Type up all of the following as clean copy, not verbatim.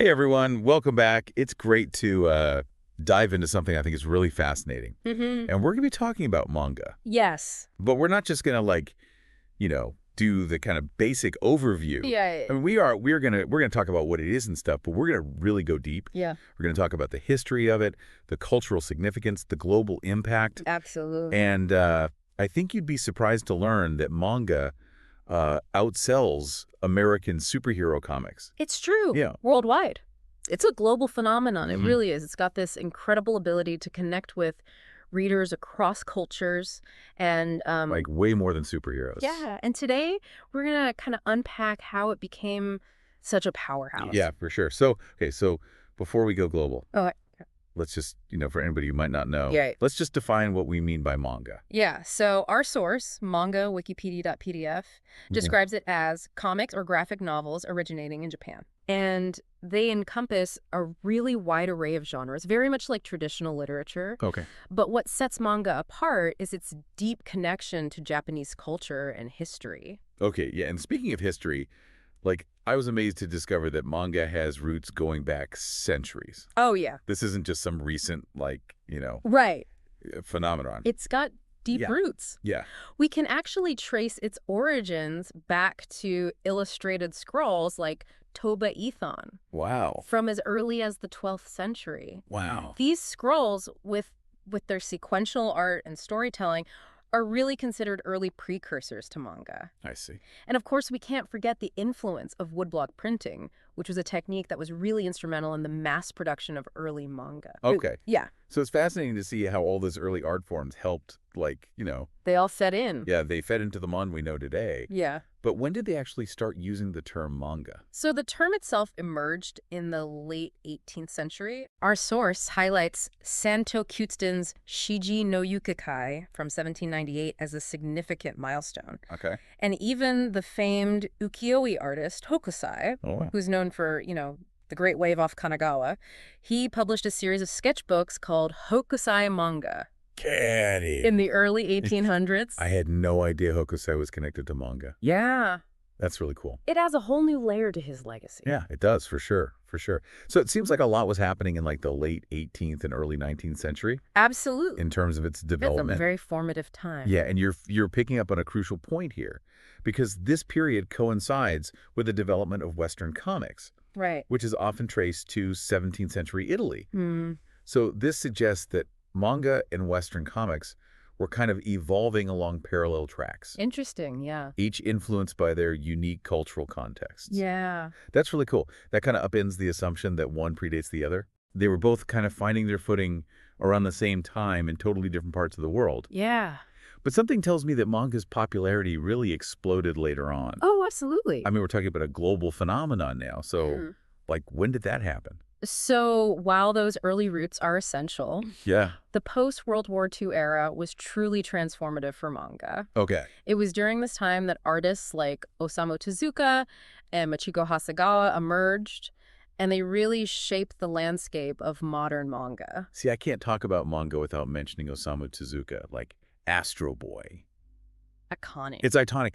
Hey everyone, welcome back. It's great to dive into something I think is really fascinating. And we're going to be talking about manga. Yes. But we're not just going to do the kind of basic overview. Yeah. I mean, we're going to talk about what it is and stuff, but we're going to really go deep. Yeah. We're going to talk about the history of it, the cultural significance, the global impact. Absolutely. And I think you'd be surprised to learn that manga outsells American superhero comics. It's true. Yeah. Worldwide. It's a global phenomenon. It really is. It's got this incredible ability to connect with readers across cultures and Like way more than superheroes. yeah. And today we're gonna kind of unpack how it became such a powerhouse. Yeah, for sure. So before we go global, Oh, let's just, for anybody who might not know, Yeah. let's just define what we mean by manga. yeah. So our source, Manga, Wikipedia.pdf, describes it as comics or graphic novels originating in Japan. And they encompass a really wide array of genres, very much like traditional literature. Okay. But what sets manga apart is its deep connection to Japanese culture and history. Okay, yeah. And speaking of history, I was amazed to discover that manga has roots going back centuries. Oh, yeah. This isn't just some recent, Right. phenomenon. It's got deep Yeah. roots. Yeah. We can actually trace its origins back to illustrated scrolls like Toba Ethon Wow. from as early as the 12th century. Wow. These scrolls, with their sequential art and storytelling, are really considered early precursors to manga. I see. And of course, we can't forget the influence of woodblock printing, which was a technique that was really instrumental in the mass production of early manga. Okay. Yeah. So it's fascinating to see how all those early art forms helped, They all set in. yeah, they fed into the manga we know today. Yeah. But when did they actually start using the term manga? So the term itself emerged in the late 18th century. Our source highlights Santo Kyutsuden's Shiji no Yukikai from 1798 as a significant milestone. Okay. And even the famed ukiyo-e artist Hokusai, Oh, wow. who's known for, the Great Wave off Kanagawa, he published a series of sketchbooks called Hokusai Manga Caddy. in the early 1800s. I had no idea Hokusai was connected to manga. Yeah. That's really cool. It adds a whole new layer to his legacy. Yeah, it does, for sure, for sure. So it seems like a lot was happening in the late 18th and early 19th century Absolutely. in terms of its It's a development. very formative time. Yeah, and you're picking up on a crucial point here, because this period coincides with the development of Western comics, Right. which is often traced to 17th century Italy. Hmm. So this suggests that manga and Western comics were kind of evolving along parallel tracks, Interesting, yeah. each influenced by their unique cultural contexts. Yeah. That's really cool. That kind of upends the assumption that one predates the other. They were both kind of finding their footing around the same time in totally different parts of the world. Yeah. But something tells me that manga's popularity really exploded later on. Oh, absolutely. I mean, we're talking about a global phenomenon now. So, when did that happen? So while those early roots are essential, Yeah. the post-World War II era was truly transformative for manga. Okay. It was during this time that artists like Osamu Tezuka and Michiko Hasegawa emerged, and they really shaped the landscape of modern manga. See, I can't talk about manga without mentioning Osamu Tezuka, Astro Boy. Iconic. It's iconic.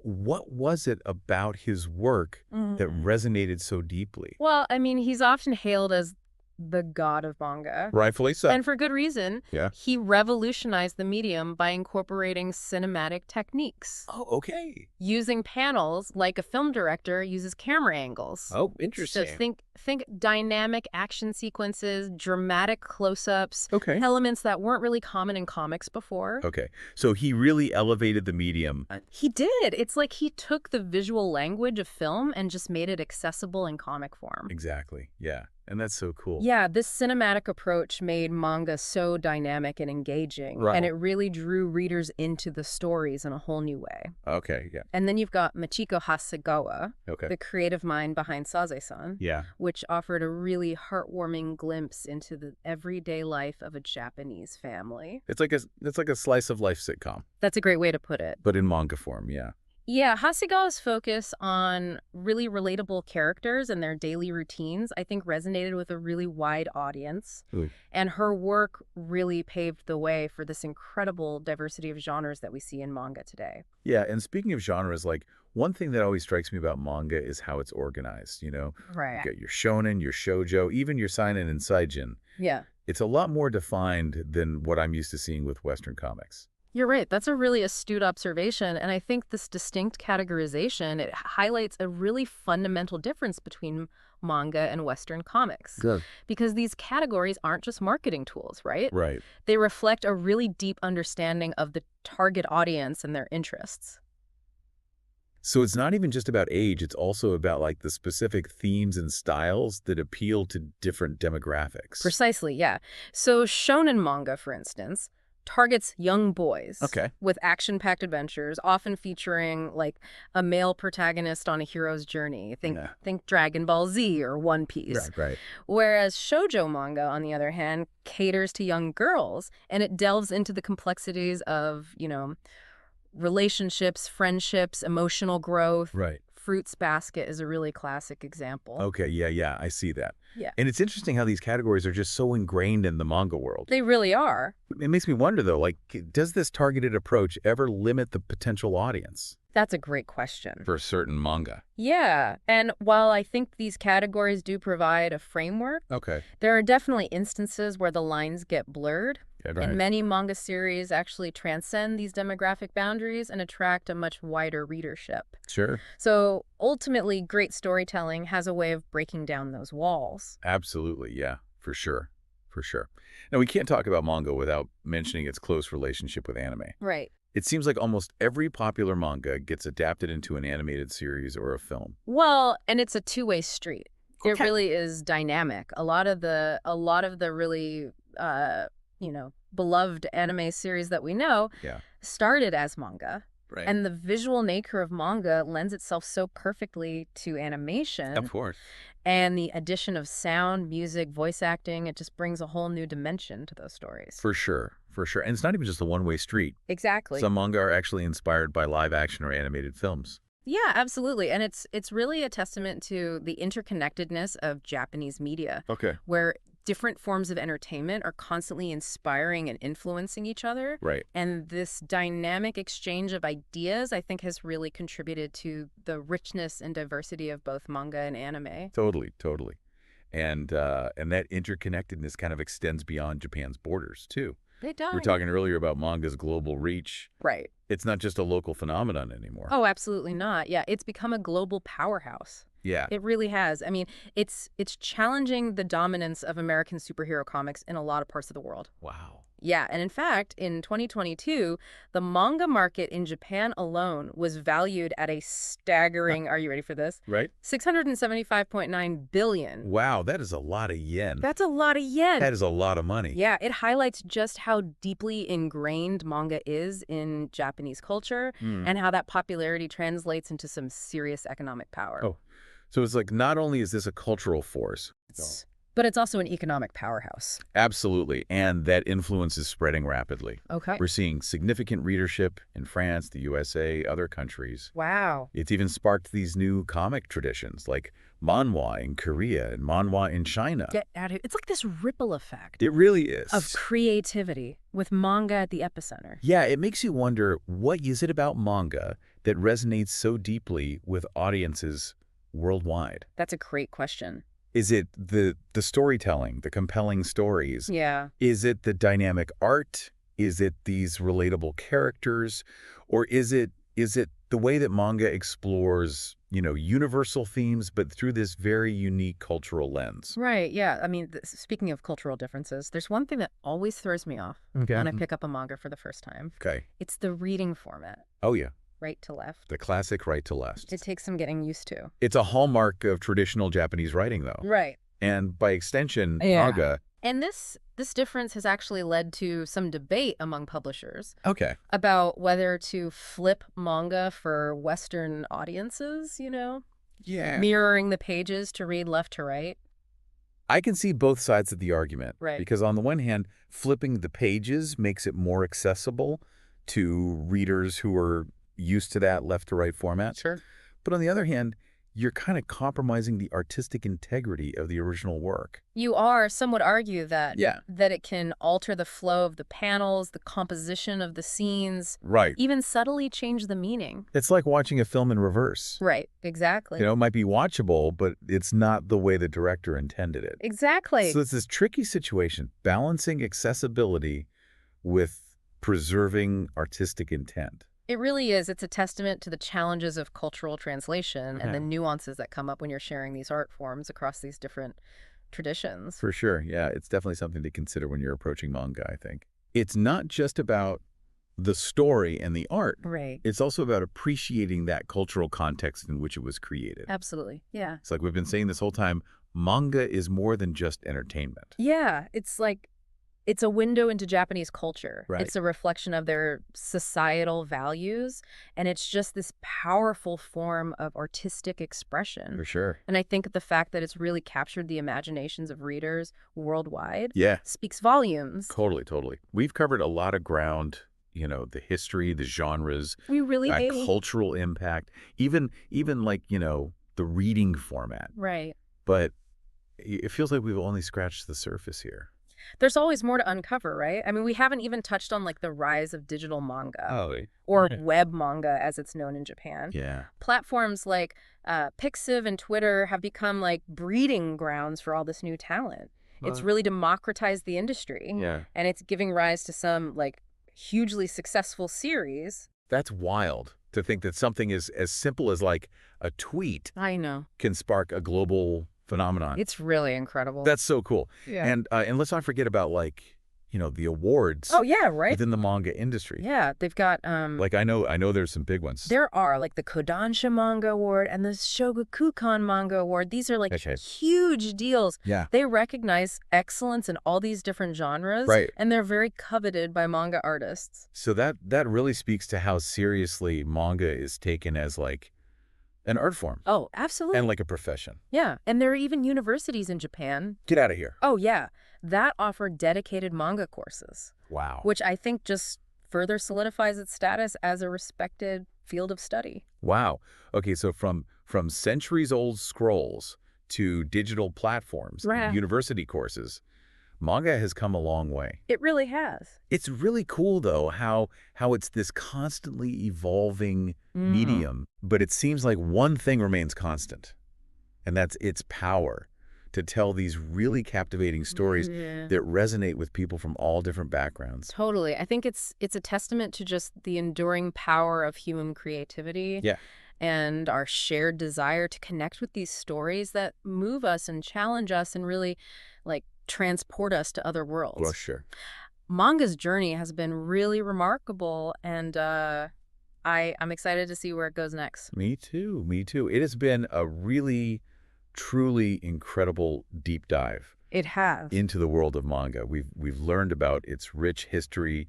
What was it about his work that resonated so deeply? Well, I mean, he's often hailed as the god of manga. Rightfully so. And for good reason. Yeah. He revolutionized the medium by incorporating cinematic techniques. Oh, okay. Using panels like a film director uses camera angles. Oh, interesting. So think dynamic action sequences, dramatic close-ups, Okay. elements that weren't really common in comics before. Okay. So he really elevated the medium. He did. It's like he took the visual language of film and just made it accessible in comic form. Exactly. Yeah. And that's so cool. Yeah, this cinematic approach made manga so dynamic and engaging, Right. and it really drew readers into the stories in a whole new way. Okay. Yeah. And then you've got Michiko Hasegawa, Okay. the creative mind behind Saze-san, Yeah. which offered a really heartwarming glimpse into the everyday life of a Japanese family. It's like a slice of life sitcom, That's a great way to put it. but in manga form. Yeah. Yeah, Hasegawa's focus on really relatable characters and their daily routines, I think, resonated with a really wide audience. Ooh. And her work really paved the way for this incredible diversity of genres that we see in manga today. Yeah. And speaking of genres, One thing that always strikes me about manga is how it's organized, you know? You Right. got your shonen, your shoujo, even your seinen and seijin. Yeah. It's a lot more defined than what I'm used to seeing with Western comics. You're right. That's a really astute observation. And I think this distinct categorization, it highlights a really fundamental difference between manga and Western comics. Good. Because these categories aren't just marketing tools, right? Right. They reflect a really deep understanding of the target audience and their interests. So it's not even just about age, it's also about like the specific themes and styles that appeal to different demographics. Precisely, yeah. So shonen manga, for instance, targets young boys Okay. with action-packed adventures, often featuring like a male protagonist on a hero's journey. Yeah. Think Dragon Ball Z or One Piece. Right. Whereas shoujo manga, on the other hand, caters to young girls, and it delves into the complexities of, relationships, friendships, emotional growth. Right. Fruits Basket is a really classic example. Okay, yeah, I see that. Yeah. And it's interesting how these categories are just so ingrained in the manga world. They really are. It makes me wonder, though, like, does this targeted approach ever limit the potential audience That's a great question. for certain manga? Yeah, and while I think these categories do provide a framework, Okay. there are definitely instances where the lines get blurred. Yeah, And many manga series actually transcend these demographic boundaries and attract a much wider readership. Sure. So ultimately, great storytelling has a way of breaking down those walls. Absolutely, yeah, for sure. Now, we can't talk about manga without mentioning its close relationship with anime. Right. It seems like almost every popular manga gets adapted into an animated series or a film. Well, and it's a two-way street. It Okay. really is dynamic. A lot of the really beloved anime series that we know Yeah. started as manga. Right. And the visual nature of manga lends itself so perfectly to animation. Of course. And the addition of sound, music, voice acting, it just brings a whole new dimension to those stories. For sure. And it's not even just a one-way street. Exactly. Some manga are actually inspired by live action or animated films. Yeah, absolutely. And it's really a testament to the interconnectedness of Japanese media, Okay. where different forms of entertainment are constantly inspiring and influencing each other. Right. And this dynamic exchange of ideas, I think, has really contributed to the richness and diversity of both manga and anime. Totally. And that interconnectedness kind of extends beyond Japan's borders, too. It does. We were talking earlier about manga's global reach. Right. It's not just a local phenomenon anymore. Oh, absolutely not. Yeah, it's become a global powerhouse. Yeah. It really has. I mean, it's challenging the dominance of American superhero comics in a lot of parts of the world. Wow. Yeah, and in fact, in 2022, the manga market in Japan alone was valued at a staggering, are you ready for this? Right? 675.9 billion. Wow, that is a lot of yen. That's a lot of yen. That is a lot of money. Yeah, it highlights just how deeply ingrained manga is in Japanese culture and how that popularity translates into some serious economic power. Oh, so it's like not only is this a cultural force, But it's also an economic powerhouse. absolutely, and that influence is spreading rapidly. Okay. We're seeing significant readership in France, the USA, other countries. Wow. It's even sparked these new comic traditions like manhwa in Korea and manhwa in China. Get out of here. It's like this ripple effect It really is. of creativity with manga at the epicenter. Yeah, it makes you wonder, what is it about manga that resonates so deeply with audiences worldwide? That's a great question. Is it the storytelling, the compelling stories? Yeah. Is it the dynamic art? Is it these relatable characters? Or is it the way that manga explores, universal themes, but through this very unique cultural lens? Right. Yeah. I mean, speaking of cultural differences, there's one thing that always throws me off when I pick up a manga for the first time. Okay. It's the reading format, Oh, yeah. right to left. The classic right to left. It takes some getting used to. It's a hallmark of traditional Japanese writing, though. Right. And by extension, Yeah. manga. And this difference has actually led to some debate among publishers Okay. about whether to flip manga for Western audiences, Yeah. mirroring the pages to read left to right. I can see both sides of the argument. Right. Because on the one hand, flipping the pages makes it more accessible to readers who are used to that left to right format. Sure. But on the other hand, you're kind of compromising the artistic integrity of the original work. Some would argue that Yeah. it can alter the flow of the panels, the composition of the scenes, Right. even subtly change the meaning. It's like watching a film in reverse. Right, exactly. You know, it might be watchable, but it's not the way the director intended it. Exactly. So it's this tricky situation, balancing accessibility with preserving artistic intent. It really is. It's a testament to the challenges of cultural translation and the nuances that come up when you're sharing these art forms across these different traditions. For sure. Yeah, it's definitely something to consider when you're approaching manga, I think. It's not just about the story and the art. Right. It's also about appreciating that cultural context in which it was created. Absolutely. Yeah. It's like we've been saying this whole time, manga is more than just entertainment. Yeah. It's a window into Japanese culture. Right. It's a reflection of their societal values, and it's just this powerful form of artistic expression. For sure. And I think the fact that it's really captured the imaginations of readers worldwide Yeah. speaks volumes. Totally, totally. We've covered a lot of ground, you know, the history, the genres, We really that do. cultural impact, even like, you know, the reading format. Right. But it feels like we've only scratched the surface here. There's always more to uncover, right? I mean, we haven't even touched on like the rise of digital manga Oh, or yeah. web manga as it's known in Japan. Yeah. Platforms like Pixiv and Twitter have become like breeding grounds for all this new talent. It's really democratized the industry. Yeah. And it's giving rise to some like hugely successful series. That's wild to think that something as simple as like a tweet I know. can spark a global phenomenon. It's really incredible. That's so cool. Yeah. And let's not forget about, like, you know, the awards Oh, yeah, right? within the manga industry. Yeah, they've got Like, I know there's some big ones. there are like the Kodansha Manga Award and the Shogakukan Manga Award. These are like Okay. huge deals. Yeah. They recognize excellence in all these different genres. Right. And they're very coveted by manga artists. So that really speaks to how seriously manga is taken as like an art form Oh, absolutely. and like a profession. Yeah. And there are even universities in Japan. Get out of here. Oh, yeah. That offer dedicated manga courses, Wow. which I think just further solidifies its status as a respected field of study. Wow. Okay, so from centuries-old scrolls to digital platforms, Right. university courses, manga has come a long way. It really has. It's really cool, though, how it's this constantly evolving Mm. medium, but it seems like one thing remains constant, and that's its power to tell these really captivating stories Yeah. that resonate with people from all different backgrounds. Totally. I think it's a testament to just the enduring power of human creativity. Yeah. And our shared desire to connect with these stories that move us and challenge us and really like transport us to other worlds. Well, sure. Manga's journey has been really remarkable, and I'm excited to see where it goes next. Me too. Me too. It has been a really, truly incredible deep dive It has. into the world of manga. We've learned about its rich history,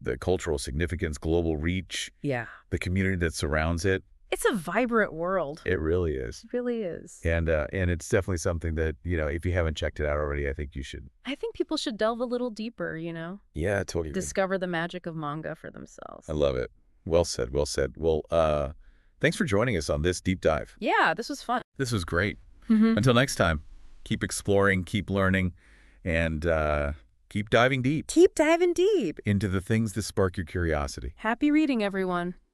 the cultural significance, global reach, Yeah. the community that surrounds it. It's a vibrant world. It really is. It really is. And it's definitely something that, you know, if you haven't checked it out already, I think you should. I think people should delve a little deeper, Yeah, totally. discover the magic of manga for themselves. I love it. Well said. Well said. Well, thanks for joining us on this deep dive. Yeah, this was fun. This was great. Mhm. Until next time, keep exploring, keep learning, and keep diving deep Keep diving deep. into the things that spark your curiosity. Happy reading, everyone.